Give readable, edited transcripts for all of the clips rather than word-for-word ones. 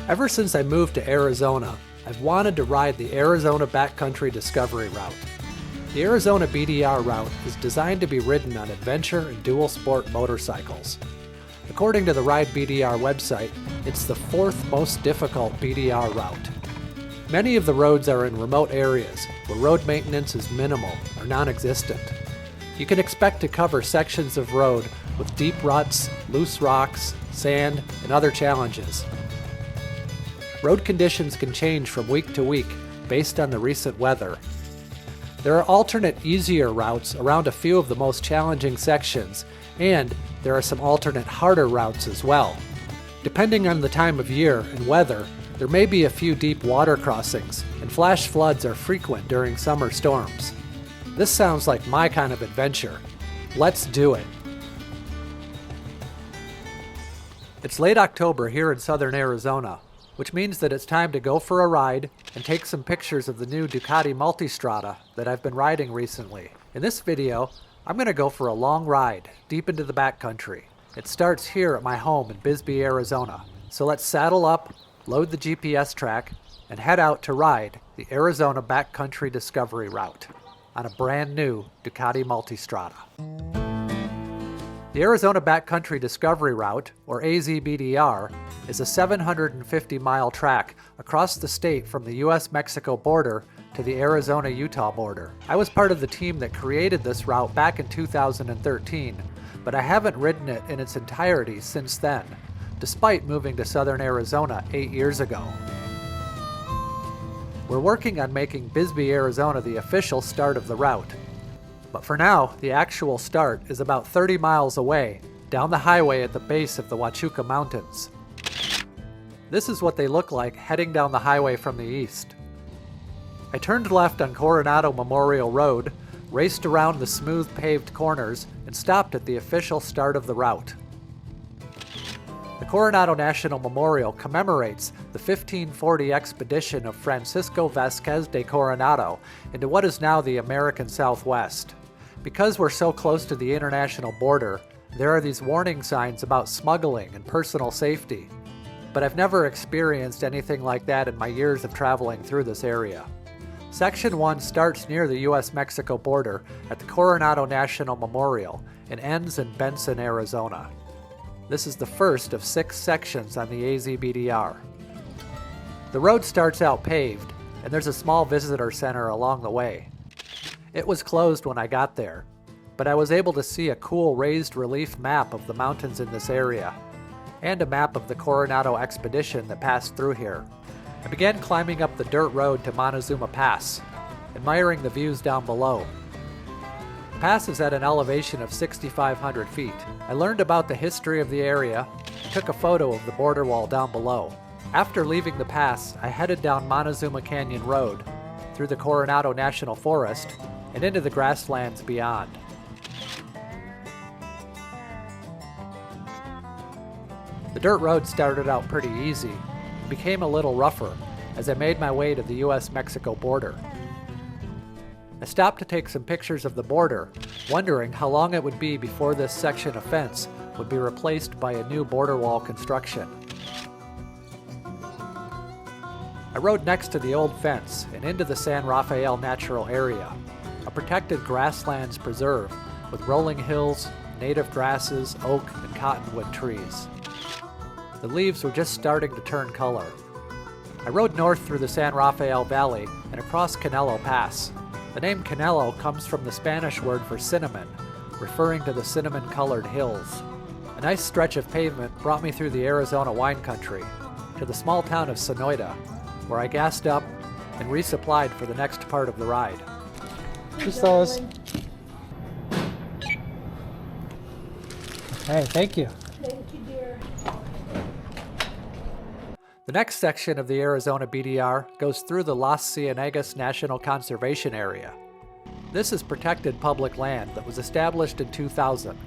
Ever since I moved to Arizona, I've wanted to ride the Arizona Backcountry Discovery Route. The Arizona BDR route is designed to be ridden on adventure and dual sport motorcycles. According to the ridebdr website, it's the fourth most difficult BDR route. Many of the roads are in remote areas where road maintenance is minimal or non-existent. You can expect to cover sections of road with deep ruts, loose rocks, sand, and other challenges. Road conditions can change from week to week based on the recent weather. There are alternate easier routes around a few of the most challenging sections, and there are some alternate harder routes as well. Depending on the time of year and weather, there may be a few deep water crossings, and flash floods are frequent during summer storms. This sounds like my kind of adventure. Let's do it. It's late October here in southern Arizona, which means that it's time to go for a ride and take some pictures of the new Ducati Multistrada that I've been riding recently. In this video, I'm going to go for a long ride deep into the backcountry. It starts here at my home in Bisbee, Arizona. So let's saddle up, load the GPS track, and head out to ride the Arizona Backcountry Discovery Route on a brand new Ducati Multistrada. The Arizona Backcountry Discovery Route, or AZBDR, is a 750-mile track across the state from the US-Mexico border to the Arizona-Utah border. I was part of the team that created this route back in 2013, but I haven't ridden it in its entirety since then, despite moving to southern Arizona 8 years ago. We're working on making Bisbee, Arizona the official start of the route. But for now, the actual start is about 30 miles away, down the highway at the base of the Huachuca Mountains. This is what they look like heading down the highway from the east. I turned left on Coronado Memorial Road, raced around the smooth paved corners, and stopped at the official start of the route. The Coronado National Memorial commemorates the 1540 expedition of Francisco Vázquez de Coronado into what is now the American Southwest. Because we're so close to the international border, there are these warning signs about smuggling and personal safety. But I've never experienced anything like that in my years of traveling through this area. Section 1 starts near the US-Mexico border at the Coronado National Memorial and ends in Benson, Arizona. This is the first of 6 sections on the AZBDR. The road starts out paved, and there's a small visitor center along the way. It was closed when I got there, but I was able to see a cool raised relief map of the mountains in this area, and a map of the Coronado expedition that passed through here. I began climbing up the dirt road to Montezuma Pass, admiring the views down below. The pass is at an elevation of 6,500 feet. I learned about the history of the area and took a photo of the border wall down below. After leaving the pass, I headed down Montezuma Canyon Road, through the Coronado National Forest, and into the grasslands beyond. The dirt road started out pretty easy, and became a little rougher as I made my way to the US-Mexico border. I stopped to take some pictures of the border, wondering how long it would be before this section of fence would be replaced by a new border wall construction. I rode next to the old fence and into the San Rafael Natural Area, a protected grasslands preserve with rolling hills, native grasses, oak, and cottonwood trees. The leaves were just starting to turn color. I rode north through the San Rafael Valley and across Canelo Pass. The name Canelo comes from the Spanish word for cinnamon, referring to the cinnamon-colored hills. A nice stretch of pavement brought me through the Arizona wine country to the small town of Sonoita, where I gassed up and resupplied for the next part of the ride. Just those. Okay, thank you. Thank you, dear. The next section of the Arizona BDR goes through the Las Ciénegas National Conservation Area. This is protected public land that was established in 2000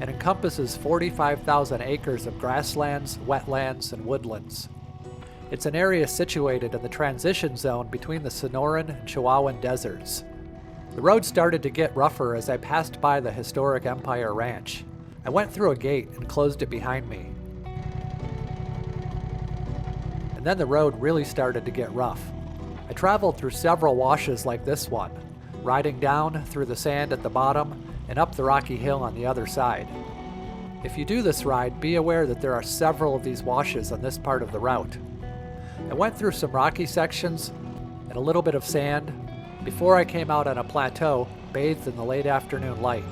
and encompasses 45,000 acres of grasslands, wetlands, and woodlands. It's an area situated in the transition zone between the Sonoran and Chihuahuan deserts. The road started to get rougher as I passed by the historic Empire Ranch. I went through a gate and closed it behind me. then the road really started to get rough. I traveled through several washes like this one, riding down through the sand at the bottom and up the rocky hill on the other side. If you do this ride, be aware that there are several of these washes on this part of the route. I went through some rocky sections and a little bit of sand before I came out on a plateau bathed in the late afternoon light.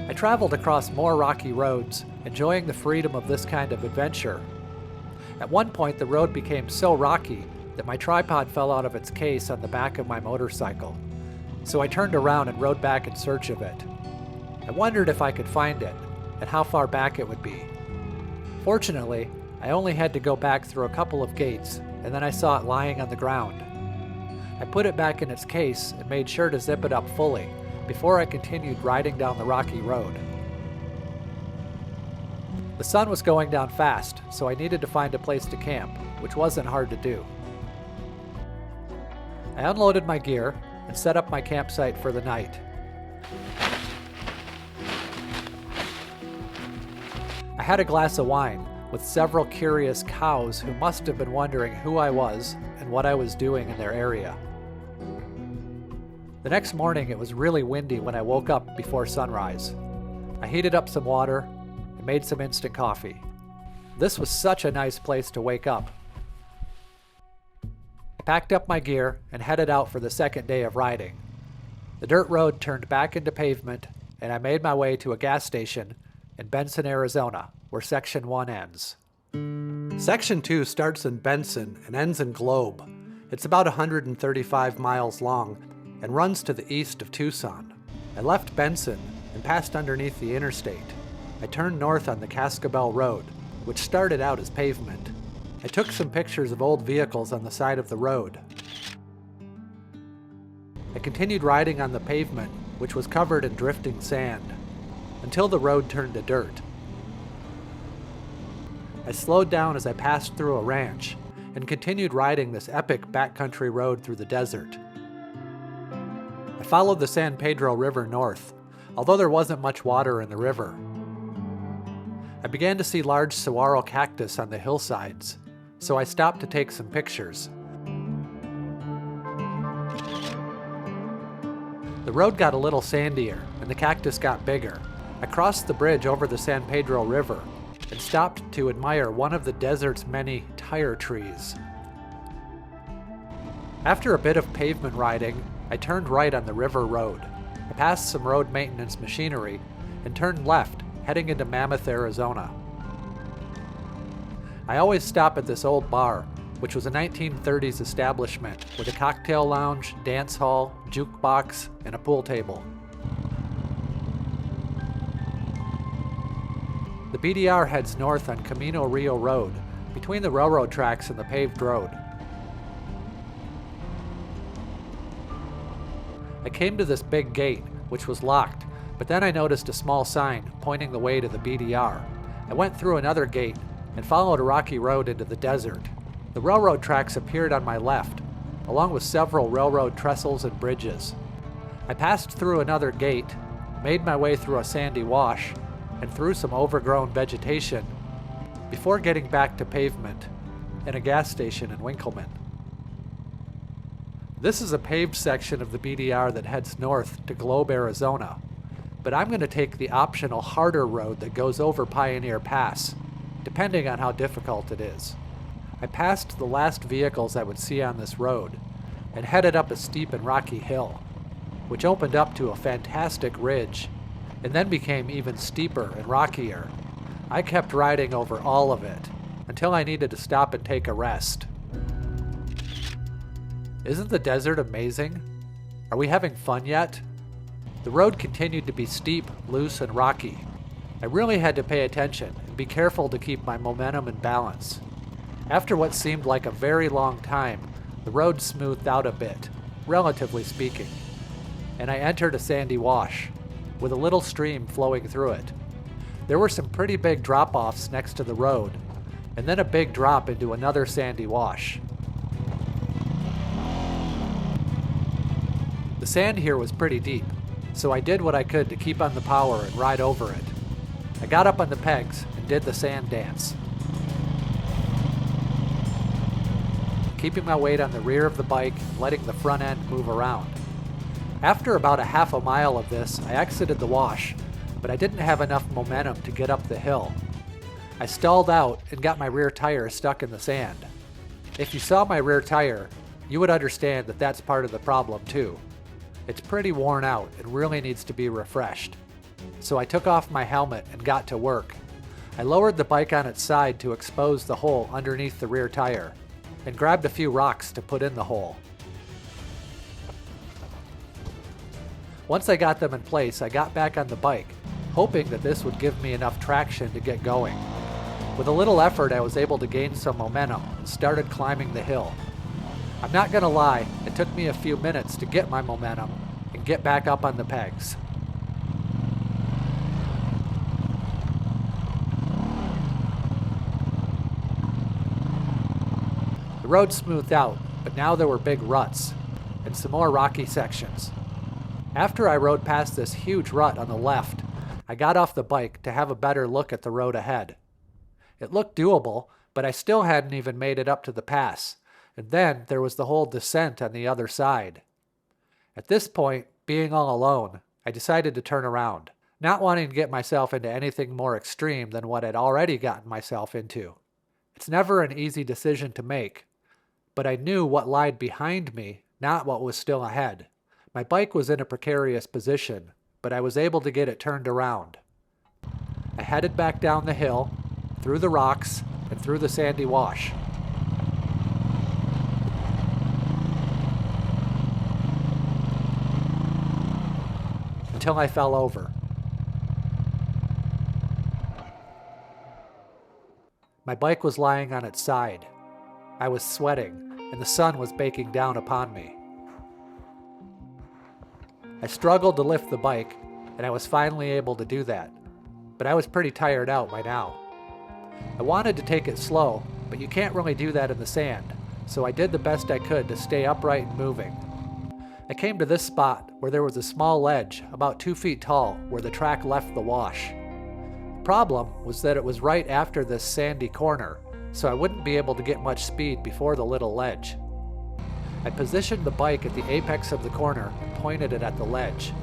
I traveled across more rocky roads, enjoying the freedom of this kind of adventure. At one point, the road became so rocky that my tripod fell out of its case on the back of my motorcycle, so I turned around and rode back in search of it. I wondered if I could find it, and how far back it would be. Fortunately, I only had to go back through a couple of gates, and then I saw it lying on the ground. I put it back in its case and made sure to zip it up fully before I continued riding down the rocky road. The sun was going down fast, so I needed to find a place to camp, which wasn't hard to do. I unloaded my gear and set up my campsite for the night. I had a glass of wine with several curious cows who must have been wondering who I was and what I was doing in their area. The next morning it was really windy when I woke up before sunrise. I heated up some water and made some instant coffee. This was such a nice place to wake up. I packed up my gear and headed out for the second day of riding. The dirt road turned back into pavement, and I made my way to a gas station in Benson, Arizona, where Section 1 ends. Section 2 starts in Benson and ends in Globe. It's about 135 miles long and runs to the east of Tucson. I left Benson and passed underneath the interstate. I turned north on the Cascabel Road, which started out as pavement. I took some pictures of old vehicles on the side of the road. I continued riding on the pavement, which was covered in drifting sand, until the road turned to dirt. I slowed down as I passed through a ranch and continued riding this epic backcountry road through the desert. I followed the San Pedro River north, although there wasn't much water in the river. I began to see large saguaro cactus on the hillsides, so I stopped to take some pictures. The road got a little sandier, and the cactus got bigger. I crossed the bridge over the San Pedro River and stopped to admire one of the desert's many tire trees. After a bit of pavement riding, I turned right on the river road. I passed some road maintenance machinery and turned left, heading into Mammoth, Arizona. I always stop at this old bar, which was a 1930s establishment with a cocktail lounge, dance hall, jukebox, and a pool table. The BDR heads north on Camino Rio Road, between the railroad tracks and the paved road. I came to this big gate, which was locked, but then I noticed a small sign pointing the way to the BDR. I went through another gate and followed a rocky road into the desert. The railroad tracks appeared on my left, along with several railroad trestles and bridges. I passed through another gate, made my way through a sandy wash, and through some overgrown vegetation, before getting back to pavement and a gas station in Winkleman. This is a paved section of the BDR that heads north to Globe, Arizona, but I'm going to take the optional harder road that goes over Pioneer Pass, depending on how difficult it is. I passed the last vehicles I would see on this road and headed up a steep and rocky hill, which opened up to a fantastic ridge and then became even steeper and rockier. I kept riding over all of it until I needed to stop and take a rest. Isn't the desert amazing? Are we having fun yet? The road continued to be steep, loose, and rocky. I really had to pay attention and be careful to keep my momentum and balance. After what seemed like a very long time, the road smoothed out a bit, relatively speaking, and I entered a sandy wash, with a little stream flowing through it. There were some pretty big drop-offs next to the road, and then a big drop into another sandy wash. The sand here was pretty deep, so I did what I could to keep on the power and ride over it. I got up on the pegs and did the sand dance, keeping my weight on the rear of the bike and letting the front end move around. After about a half a mile of this, I exited the wash, but I didn't have enough momentum to get up the hill. I stalled out and got my rear tire stuck in the sand. If you saw my rear tire, you would understand that that's part of the problem too. It's pretty worn out and really needs to be refreshed. So I took off my helmet and got to work. I lowered the bike on its side to expose the hole underneath the rear tire, and grabbed a few rocks to put in the hole. Once I got them in place, I got back on the bike, hoping that this would give me enough traction to get going. With a little effort, I was able to gain some momentum and started climbing the hill. I'm not gonna lie, it took me a few minutes to get my momentum and get back up on the pegs. The road smoothed out, but now there were big ruts and some more rocky sections. After I rode past this huge rut on the left, I got off the bike to have a better look at the road ahead. It looked doable, but I still hadn't even made it up to the pass, and then there was the whole descent on the other side. At this point, being all alone, I decided to turn around, not wanting to get myself into anything more extreme than what I'd already gotten myself into. It's never an easy decision to make, but I knew what lied behind me, not what was still ahead. My bike was in a precarious position, but I was able to get it turned around. I headed back down the hill, through the rocks, and through the sandy wash. Until I fell over. My bike was lying on its side. I was sweating, and the sun was baking down upon me. I struggled to lift the bike, and I was finally able to do that, but I was pretty tired out by now. I wanted to take it slow, but you can't really do that in the sand, so I did the best I could to stay upright and moving. I came to this spot where there was a small ledge about 2 feet tall where the track left the wash. The problem was that it was right after this sandy corner, so I wouldn't be able to get much speed before the little ledge. I positioned the bike at the apex of the corner and pointed it at the ledge.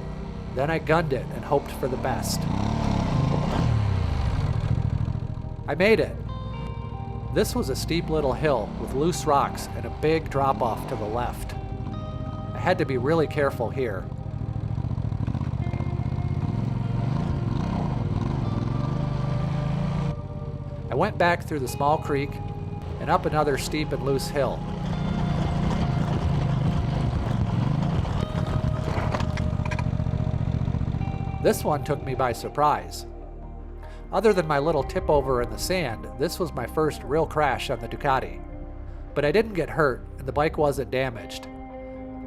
Then I gunned it and hoped for the best. I made it. This was a steep little hill with loose rocks and a big drop-off to the left. I had to be really careful here. I went back through the small creek and up another steep and loose hill. This one took me by surprise. Other than my little tip over in the sand, this was my first real crash on the Ducati. But I didn't get hurt and the bike wasn't damaged.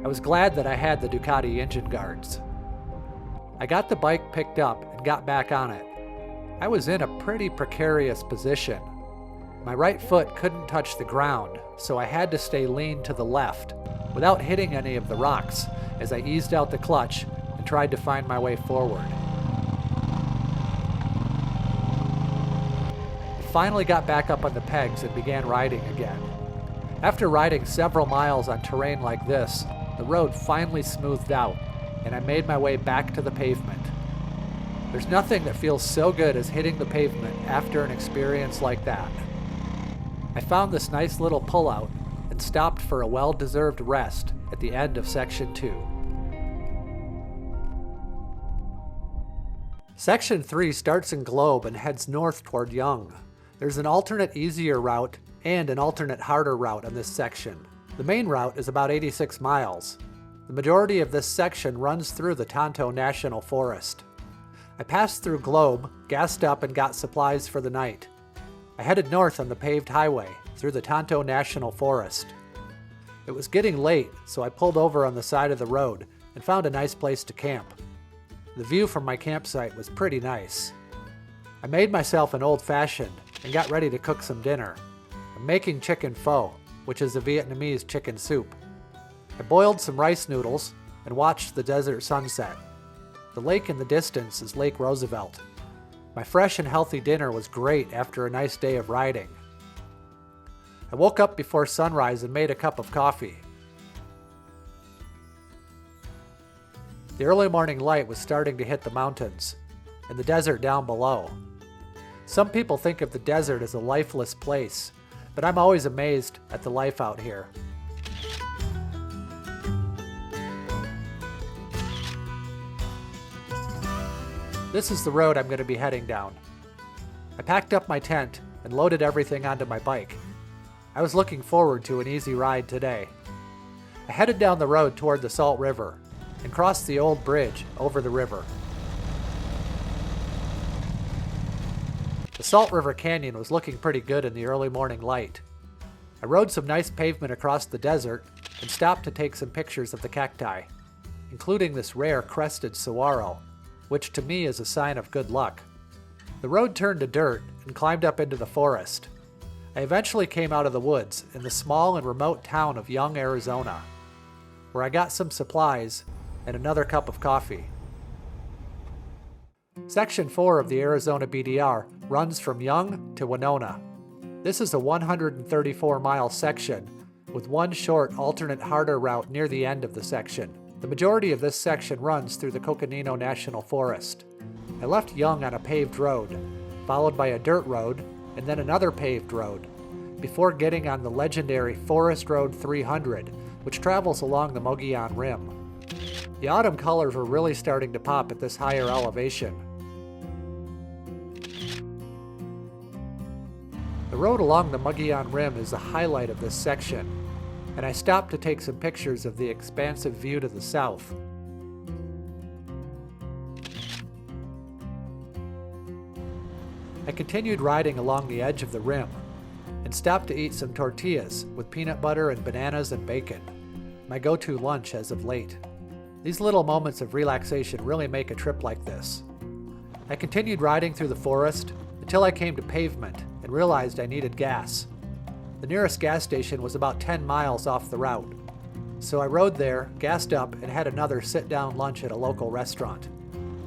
I was glad that I had the Ducati engine guards. I got the bike picked up and got back on it. I was in a pretty precarious position. My right foot couldn't touch the ground, so I had to stay lean to the left without hitting any of the rocks as I eased out the clutch and tried to find my way forward. I finally got back up on the pegs and began riding again. After riding several miles on terrain like this, the road finally smoothed out, and I made my way back to the pavement. There's nothing that feels so good as hitting the pavement after an experience like that. I found this nice little pullout and stopped for a well-deserved rest at the end of Section 2. Section 3 starts in Globe and heads north toward Young. There's an alternate easier route and an alternate harder route on this section. The main route is about 86 miles. The majority of this section runs through the Tonto National Forest. I passed through Globe, gassed up, and got supplies for the night. I headed north on the paved highway through the Tonto National Forest. It was getting late, so I pulled over on the side of the road and found a nice place to camp. The view from my campsite was pretty nice. I made myself an old-fashioned and got ready to cook some dinner. I'm making chicken pho, which is a Vietnamese chicken soup. I boiled some rice noodles and watched the desert sunset. The lake in the distance is Lake Roosevelt. My fresh and healthy dinner was great after a nice day of riding. I woke up before sunrise and made a cup of coffee. The early morning light was starting to hit the mountains and the desert down below. Some people think of the desert as a lifeless place, but I'm always amazed at the life out here. This is the road I'm going to be heading down. I packed up my tent and loaded everything onto my bike. I was looking forward to an easy ride today. I headed down the road toward the Salt River and crossed the old bridge over the river. The Salt River Canyon was looking pretty good in the early morning light. I rode some nice pavement across the desert and stopped to take some pictures of the cacti, including this rare crested saguaro, which to me is a sign of good luck. The road turned to dirt and climbed up into the forest. I eventually came out of the woods in the small and remote town of Young, Arizona, where I got some supplies and another cup of coffee. Section 4 of the Arizona BDR runs from Young to Winona. This is a 134-mile section with one short alternate harder route near the end of the section. The majority of this section runs through the Coconino National Forest. I left Young on a paved road, followed by a dirt road, and then another paved road, before getting on the legendary Forest Road 300, which travels along the Mogollon Rim. The autumn colors were really starting to pop at this higher elevation. The road along the Mogollon Rim is the highlight of this section, and I stopped to take some pictures of the expansive view to the south. I continued riding along the edge of the rim and stopped to eat some tortillas with peanut butter and bananas and bacon, my go-to lunch as of late. These little moments of relaxation really make a trip like this. I continued riding through the forest until I came to pavement and realized I needed gas. The nearest gas station was about 10 miles off the route, so I rode there, gassed up, and had another sit-down lunch at a local restaurant.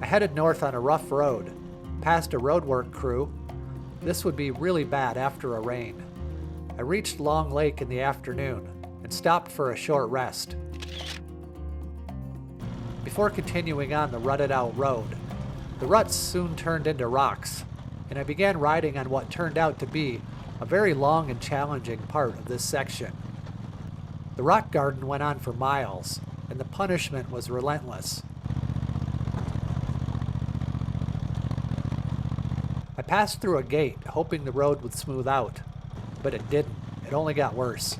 I headed north on a rough road, past a roadwork crew. This would be really bad after a rain. I reached Long Lake in the afternoon and stopped for a short rest. Before continuing on the rutted-out road, the ruts soon turned into rocks, and I began riding on what turned out to be a very long and challenging part of this section. The rock garden went on for miles, and the punishment was relentless. I passed through a gate, hoping the road would smooth out, but it didn't. It only got worse.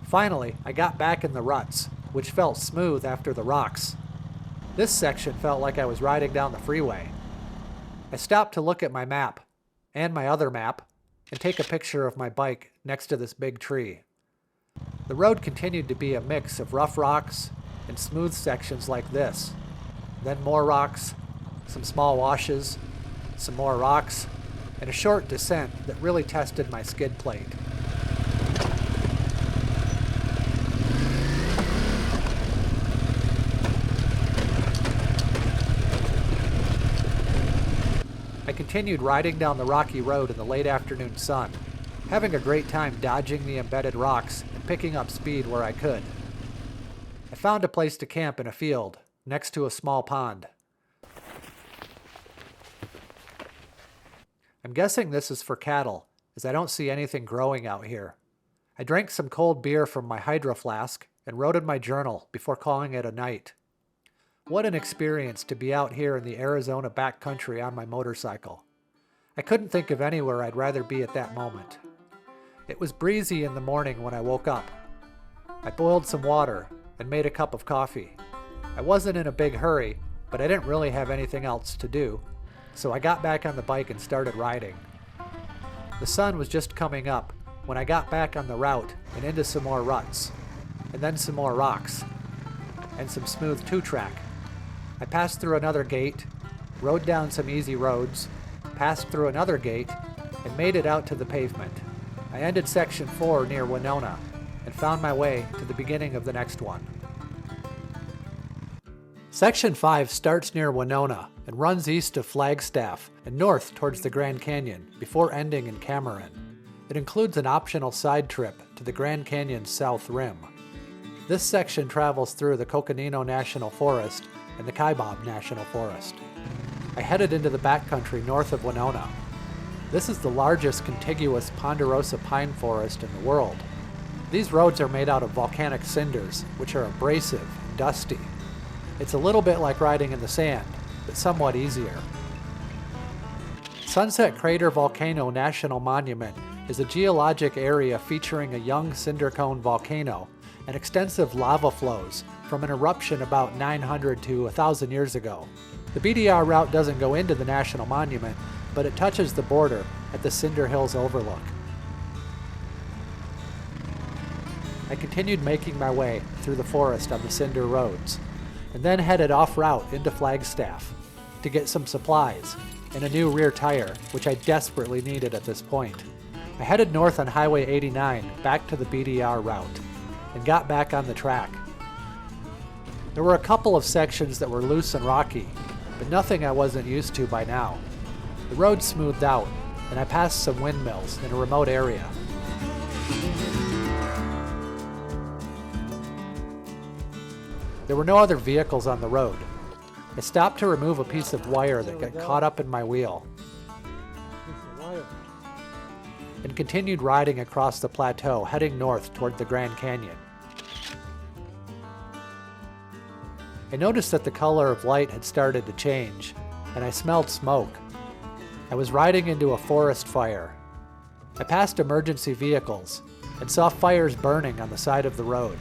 Finally, I got back in the ruts, which felt smooth after the rocks. This section felt like I was riding down the freeway. I stopped to look at my map, and my other map, and take a picture of my bike next to this big tree. The road continued to be a mix of rough rocks and smooth sections like this. Then more rocks, some small washes, some more rocks, and a short descent that really tested my skid plate. I continued riding down the rocky road in the late afternoon sun, having a great time dodging the embedded rocks and picking up speed where I could. I found a place to camp in a field, next to a small pond. I'm guessing this is for cattle, as I don't see anything growing out here. I drank some cold beer from my hydro flask and wrote in my journal before calling it a night. What an experience to be out here in the Arizona backcountry on my motorcycle. I couldn't think of anywhere I'd rather be at that moment. It was breezy in the morning when I woke up. I boiled some water and made a cup of coffee. I wasn't in a big hurry, but I didn't really have anything else to do, so I got back on the bike and started riding. The sun was just coming up when I got back on the route and into some more ruts, and then some more rocks, and some smooth two-track. I passed through another gate, rode down some easy roads, passed through another gate, and made it out to the pavement. I ended section 4 near Winona. and found my way to the beginning of the next one. Section 5 starts near Winona and runs east of Flagstaff and north towards the Grand Canyon before ending in Cameron. It includes an optional side trip to the Grand Canyon's south rim. This section travels through the Coconino National Forest and the Kaibab National Forest. I headed into the backcountry north of Winona. This is the largest contiguous ponderosa pine forest in the world. These roads are made out of volcanic cinders, which are abrasive and dusty. It's a little bit like riding in the sand, but somewhat easier. Sunset Crater Volcano National Monument is a geologic area featuring a young cinder cone volcano and extensive lava flows from an eruption about 900 to 1,000 years ago. The BDR route doesn't go into the National Monument, but it touches the border at the Cinder Hills Overlook. I continued making my way through the forest on the cinder roads, and then headed off-route into Flagstaff to get some supplies and a new rear tire, which I desperately needed at this point. I headed north on Highway 89 back to the BDR route and got back on the track. There were a couple of sections that were loose and rocky, but nothing I wasn't used to by now. The road smoothed out, and I passed some windmills in a remote area. There were no other vehicles on the road. I stopped to remove a piece of wire that got caught up in my wheel and continued riding across the plateau, heading north toward the Grand Canyon. I noticed that the color of light had started to change, and I smelled smoke. I was riding into a forest fire. I passed emergency vehicles and saw fires burning on the side of the road.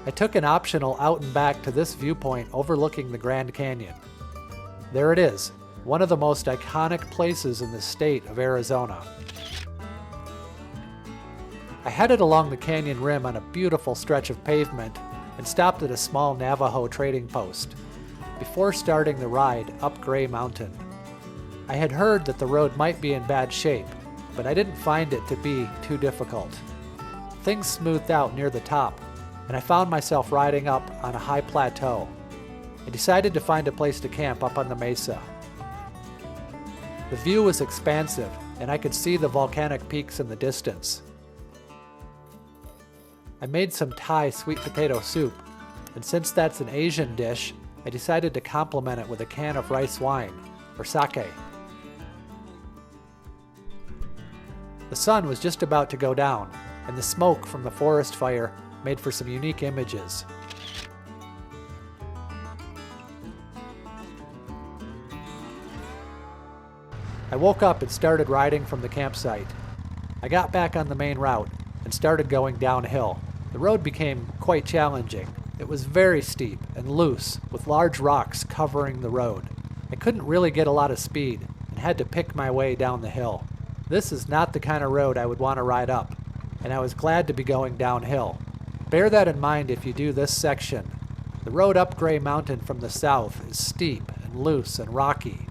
I took an optional out and back to this viewpoint overlooking the Grand Canyon. There it is, one of the most iconic places in the state of Arizona. I headed along the canyon rim on a beautiful stretch of pavement and stopped at a small Navajo trading post before starting the ride up Gray Mountain. I had heard that the road might be in bad shape, but I didn't find it to be too difficult. Things smoothed out near the top, and I found myself riding up on a high plateau. I decided to find a place to camp up on the mesa. The view was expansive, and I could see the volcanic peaks in the distance. I made some Thai sweet potato soup, and since that's an Asian dish, I decided to complement it with a can of rice wine, or sake. The sun was just about to go down, and the smoke from the forest fire made for some unique images. I woke up and started riding from the campsite. I got back on the main route and started going downhill. The road became quite challenging. It was very steep and loose, with large rocks covering the road. I couldn't really get a lot of speed and had to pick my way down the hill. This is not the kind of road I would want to ride up, and I was glad to be going downhill. Bear that in mind if you do this section. The road up Gray Mountain from the south is steep and loose and rocky,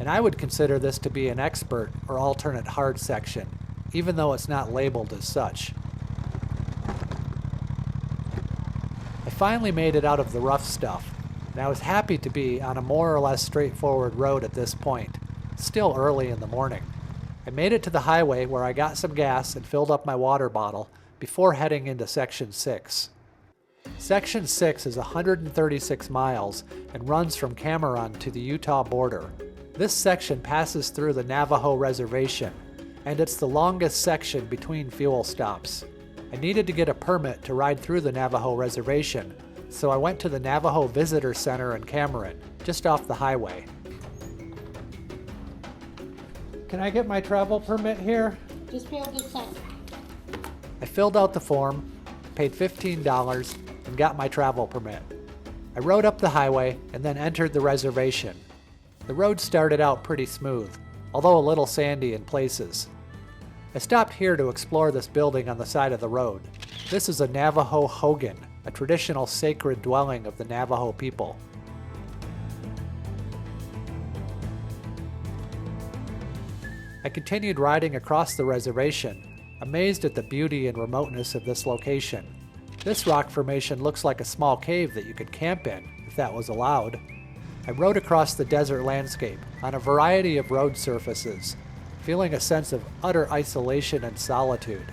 and I would consider this to be an expert or alternate hard section, even though it's not labeled as such. I finally made it out of the rough stuff, and I was happy to be on a more or less straightforward road at this point, still early in the morning. I made it to the highway where I got some gas and filled up my water bottle before heading into Section 6. Section 6 is 136 miles and runs from Cameron to the Utah border. This section passes through the Navajo Reservation, and it's the longest section between fuel stops. I needed to get a permit to ride through the Navajo Reservation, so I went to the Navajo Visitor Center in Cameron, just off the highway. Can I get my travel permit here? Just be able to sign. I filled out the form, paid $15, and got my travel permit. I rode up the highway and then entered the reservation. The road started out pretty smooth, although a little sandy in places. I stopped here to explore this building on the side of the road. This is a Navajo hogan, a traditional sacred dwelling of the Navajo people. I continued riding across the reservation, amazed at the beauty and remoteness of this location. This rock formation looks like a small cave that you could camp in, if that was allowed. I rode across the desert landscape on a variety of road surfaces, feeling a sense of utter isolation and solitude.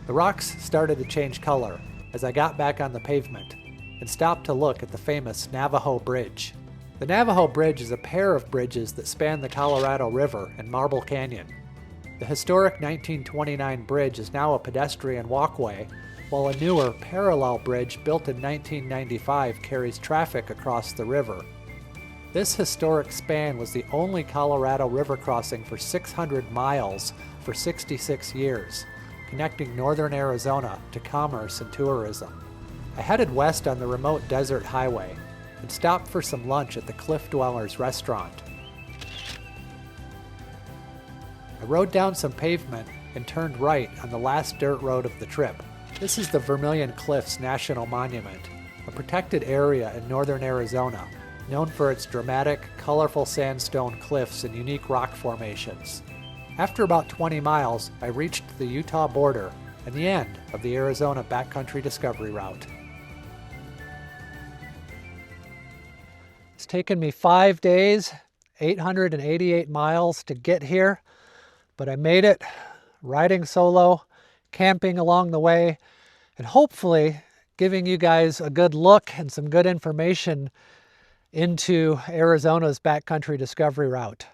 The rocks started to change color as I got back on the pavement and stopped to look at the famous Navajo Bridge. The Navajo Bridge is a pair of bridges that span the Colorado River and Marble Canyon. The historic 1929 bridge is now a pedestrian walkway, while a newer parallel bridge built in 1995 carries traffic across the river. This historic span was the only Colorado River crossing for 600 miles for 66 years, connecting northern Arizona to commerce and tourism. I headed west on the remote desert highway and stopped for some lunch at the Cliff Dwellers restaurant. I rode down some pavement and turned right on the last dirt road of the trip. This is the Vermilion Cliffs National Monument, a protected area in northern Arizona, known for its dramatic, colorful sandstone cliffs and unique rock formations. After about 20 miles, I reached the Utah border and the end of the Arizona Backcountry Discovery Route. It's taken me 5 days, 888 miles to get here, but I made it, riding solo, camping along the way, and hopefully giving you guys a good look and some good information into Arizona's Backcountry Discovery Route.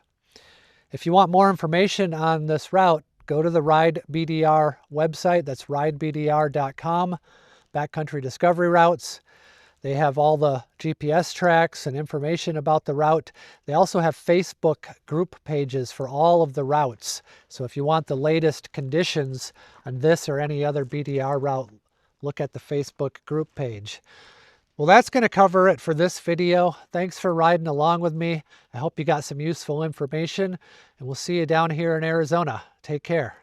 If you want more information on this route, go to the ridebdr website. That's ridebdr.com, Backcountry Discovery Routes. They have all the GPS tracks and information about the route. They also have Facebook group pages for all of the routes. So if you want the latest conditions on this or any other BDR route, look at the Facebook group page. Well, that's going to cover it for this video. Thanks for riding along with me. I hope you got some useful information, and we'll see you down here in Arizona. Take care.